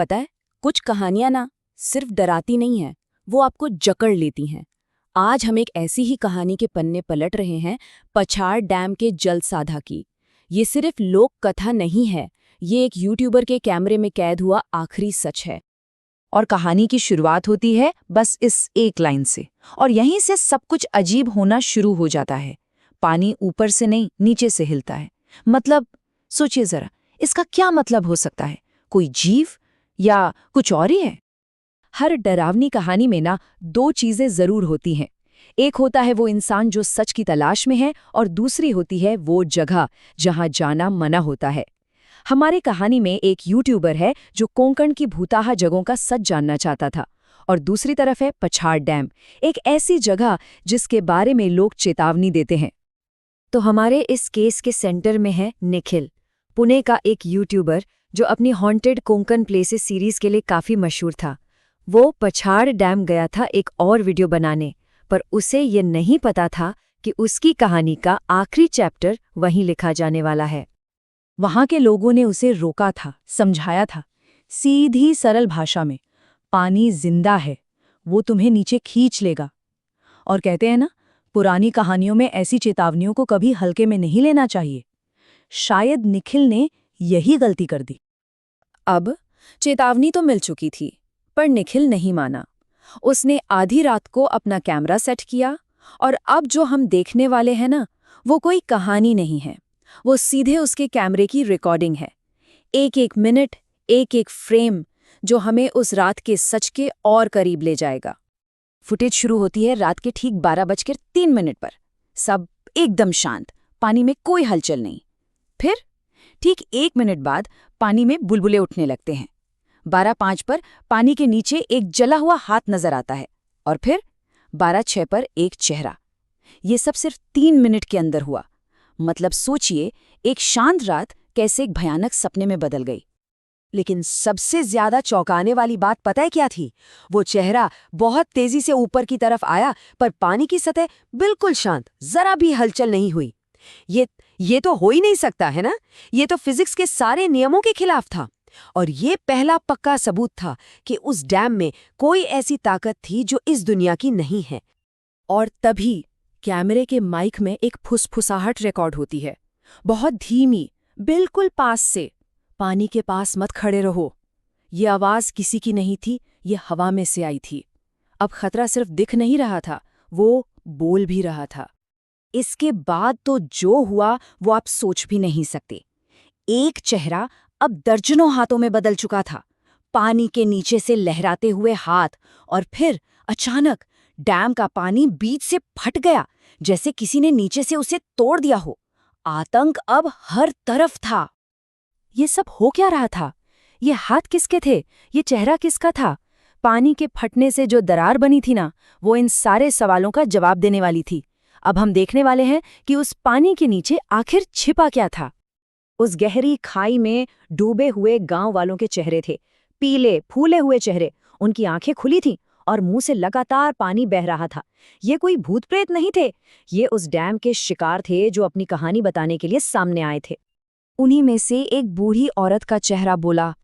पता है, कुछ कहानियां ना सिर्फ डराती नहीं हैं, वो आपको जकड़ लेती हैं। आज हम एक ऐसी ही कहानी के पन्ने पलट रहे हैं, पछाड़ डैम के जल साधा की। ये सिर्फ लोक कथा नहीं है, ये एक यूट्यूबर के कैमरे में कैद हुआ आखिरी सच है। और कहानी की शुरुआत होती है बस इस एक लाइन से, और यहीं से सब कुछ अजीब होना शुरू हो जाता है। पानी ऊपर से नहीं, नीचे से हिलता है। मतलब सोचिए जरा, इसका क्या मतलब हो सकता है? कोई जीव या कुछ और ही है? हर डरावनी कहानी में ना दो चीजें जरूर होती हैं। एक होता है वो इंसान जो सच की तलाश में है, और दूसरी होती है वो जगह जहां जाना मना होता है। हमारे कहानी में एक यूट्यूबर है जो कोंकण की भूताहा जगहों का सच जानना चाहता था, और दूसरी तरफ है पछाड़ डैम, एक ऐसी जगह जिसके बारे में लोग चेतावनी देते हैं। तो हमारे इस केस के सेंटर में है निखिल, पुणे का एक यूट्यूबर जो अपनी हॉन्टेड कोंकण प्लेसेस सीरीज के लिए काफी मशहूर था। वो पछाड़ डैम गया था एक और वीडियो बनाने, पर उसे ये नहीं पता था कि उसकी कहानी का आखिरी चैप्टर वहीं लिखा जाने वाला है। वहां के लोगों ने उसे रोका था, समझाया था, सीधी सरल भाषा में, पानी जिंदा है, वो तुम्हें नीचे खींच लेगा। और कहते हैं ना, पुरानी कहानियों में ऐसी चेतावनियों को कभी हल्के में नहीं लेना चाहिए। शायद निखिल ने यही गलती कर दी। अब चेतावनी तो मिल चुकी थी, पर निखिल नहीं माना। उसने आधी रात को अपना कैमरा सेट किया, और अब जो हम देखने वाले हैं ना, वो कोई कहानी नहीं है, वो सीधे उसके कैमरे की रिकॉर्डिंग है। एक एक मिनट, एक एक फ्रेम, जो हमें उस रात के सच के और करीब ले जाएगा। फुटेज शुरू होती है रात के ठीक 12:03 पर। सब एकदम शांत, पानी में कोई हलचल नहीं। फिर ठीक 1 मिनट बाद पानी में बुलबुले उठने लगते हैं। 12:05 पर पानी के नीचे एक जला हुआ हाथ नजर आता है, और फिर 12:06 पर एक चेहरा। ये सब सिर्फ 3 मिनट के अंदर हुआ। मतलब सोचिए, एक शांत रात कैसे एक भयानक सपने में बदल गई। लेकिन सबसे ज्यादा चौंकाने वाली बात पता है क्या थी? वो चेहरा बहुत तेजी से ऊपर की तरफ आया, पर पानी की सतह बिल्कुल शांत, जरा भी हलचल नहीं हुई। ये तो हो ही नहीं सकता है ना? ये तो फिजिक्स के सारे नियमों के खिलाफ था। और ये पहला पक्का सबूत था कि उस डैम में कोई ऐसी ताकत थी जो इस दुनिया की नहीं है। और तभी कैमरे के माइक में एक फुसफुसाहट रिकॉर्ड होती है, बहुत धीमी, बिल्कुल पास से। पानी के पास मत खड़े रहो। ये आवाज किसी की नहीं थी, ये हवा में से आई थी। अब खतरा सिर्फ दिख नहीं रहा था, वो बोल भी रहा था। इसके बाद तो जो हुआ वो आप सोच भी नहीं सकते। एक चेहरा अब दर्जनों हाथों में बदल चुका था, पानी के नीचे से लहराते हुए हाथ, और फिर अचानक डैम का पानी बीच से फट गया, जैसे किसी ने नीचे से उसे तोड़ दिया हो। आतंक अब हर तरफ था। ये सब हो क्या रहा था? ये हाथ किसके थे? ये चेहरा किसका था? पानी के फटने से जो दरार बनी थी ना, वो इन सारे सवालों का जवाब देने वाली थी। अब हम देखने वाले हैं कि उस पानी के नीचे आखिर छिपा क्या था। उस गहरी खाई में डूबे हुए गांव वालों के चेहरे थे, पीले फूले हुए चेहरे। उनकी आंखें खुली थीं और मुंह से लगातार पानी बह रहा था। ये कोई भूत प्रेत नहीं थे, ये उस डैम के शिकार थे जो अपनी कहानी बताने के लिए सामने आए थे। उन्हीं में से एक बूढ़ी औरत का चेहरा बोला,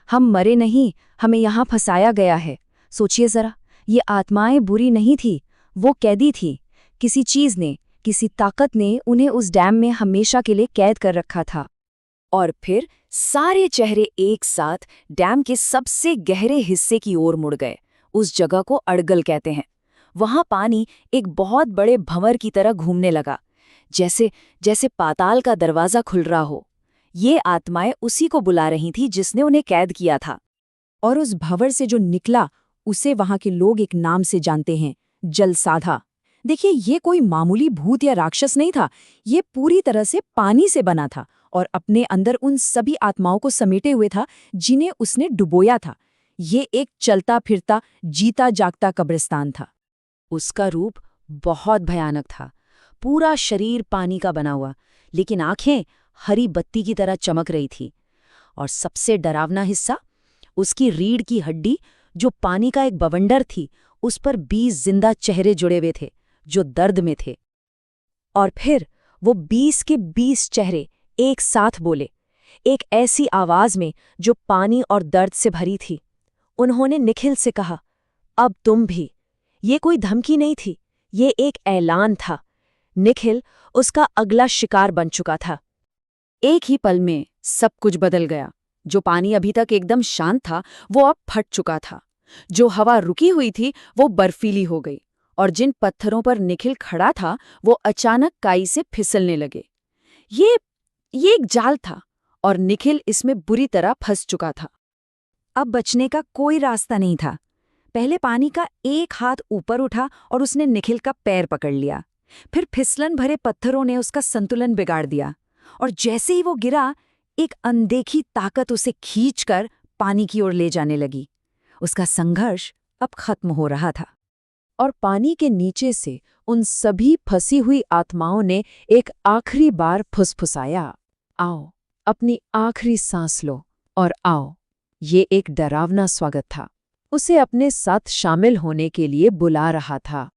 हम मरे नहीं, हमें यहाँ फंसाया गया है। सोचिए जरा, ये आत्माएं बुरी नहीं थी, वो कैदी थी। किसी चीज ने, किसी ताकत ने उन्हें उस डैम में हमेशा के लिए कैद कर रखा था। और फिर सारे चेहरे एक साथ डैम के सबसे गहरे हिस्से की ओर मुड़ गए। उस जगह को अड़गल कहते हैं। वहां पानी एक बहुत बड़े भंवर की तरह घूमने लगा, जैसे जैसे पाताल का दरवाजा खुल रहा हो। ये आत्माएं उसी को बुला रही थी जिसने उन्हें कैद किया था। और उस भंवर से जो निकला, उसे वहां के लोग एक नाम से जानते हैं, जल साधा। देखिए, ये कोई मामूली भूत या राक्षस नहीं था, ये पूरी तरह से पानी से बना था, और अपने अंदर उन सभी आत्माओं को समेटे हुए था जिन्हें उसने डुबोया था। ये एक चलता फिरता, जीता जागता कब्रिस्तान था। उसका रूप बहुत भयानक था, पूरा शरीर पानी का बना हुआ, लेकिन आंखें हरी बत्ती की तरह चमक रही थी। और सबसे डरावना हिस्सा, उसकी रीढ़ की हड्डी, जो पानी का एक बवंडर थी, उस पर 20 जिंदा चेहरे जुड़े हुए थे जो दर्द में थे। और फिर वो 20 के 20 चेहरे एक साथ बोले, एक ऐसी आवाज में जो पानी और दर्द से भरी थी। उन्होंने निखिल से कहा, अब तुम भी। ये कोई धमकी नहीं थी, ये एक ऐलान था। निखिल उसका अगला शिकार बन चुका था। एक ही पल में सब कुछ बदल गया। जो पानी अभी तक एकदम शांत था वो अब फट चुका था। जो हवा रुकी हुई थी वो बर्फीली हो गई, और जिन पत्थरों पर निखिल खड़ा था वो अचानक काई से फिसलने लगे। ये एक जाल था और निखिल इसमें बुरी तरह फंस चुका था। अब बचने का कोई रास्ता नहीं था। पहले पानी का एक हाथ ऊपर उठा और उसने निखिल का पैर पकड़ लिया। फिर फिसलन भरे पत्थरों ने उसका संतुलन बिगाड़ दिया, और जैसे ही वो गिरा, एक अनदेखी ताकत उसे खींचकर पानी की ओर ले जाने लगी। उसका संघर्ष अब खत्म हो रहा था। और पानी के नीचे से उन सभी फंसी हुई आत्माओं ने एक आखिरी बार फुसफुसाया, आओ, अपनी आखिरी सांस लो और आओ। ये एक डरावना स्वागत था, उसे अपने साथ शामिल होने के लिए बुला रहा था।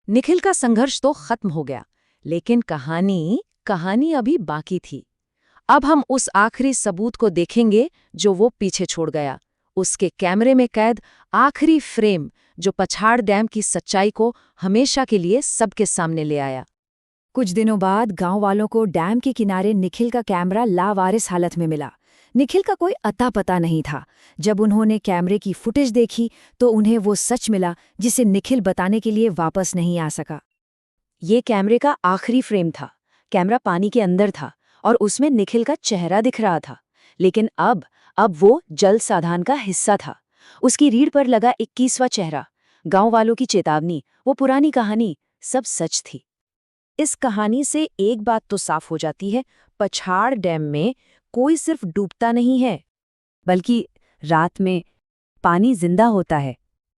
निखिल का संघर्ष तो खत्म हो गया, लेकिन कहानी अभी बाकी थी। अब हम उस आखिरी सबूत को देखेंगे जो वो पीछे छोड़ गया। उसके कैमरे में कैद आखिरी फ्रेम जो पछाड़ डैम की सच्चाई को हमेशा के लिए सबके सामने ले आया। कुछ दिनों बाद गांव वालों को डैम के किनारे निखिल का कैमरा लावारिस हालत में मिला। निखिल का कोई अता पता नहीं था। जब उन्होंने कैमरे की फुटेज देखी तो उन्हें वो सच मिला जिसे निखिल बताने के लिए वापस नहीं आ सका। ये कैमरे का आखिरी फ्रेम था। कैमरा पानी के अंदर था और उसमें निखिल का चेहरा दिख रहा था, लेकिन अब वो जल साधान का हिस्सा था। उसकी रीढ़ पर लगा 21वां चेहरा, गांव वालों की चेतावनी, वो पुरानी कहानी, सब सच थी। इस कहानी से एक बात तो साफ हो जाती है, पछाड़ डैम में कोई सिर्फ डूबता नहीं है, बल्कि रात में पानी जिंदा होता है।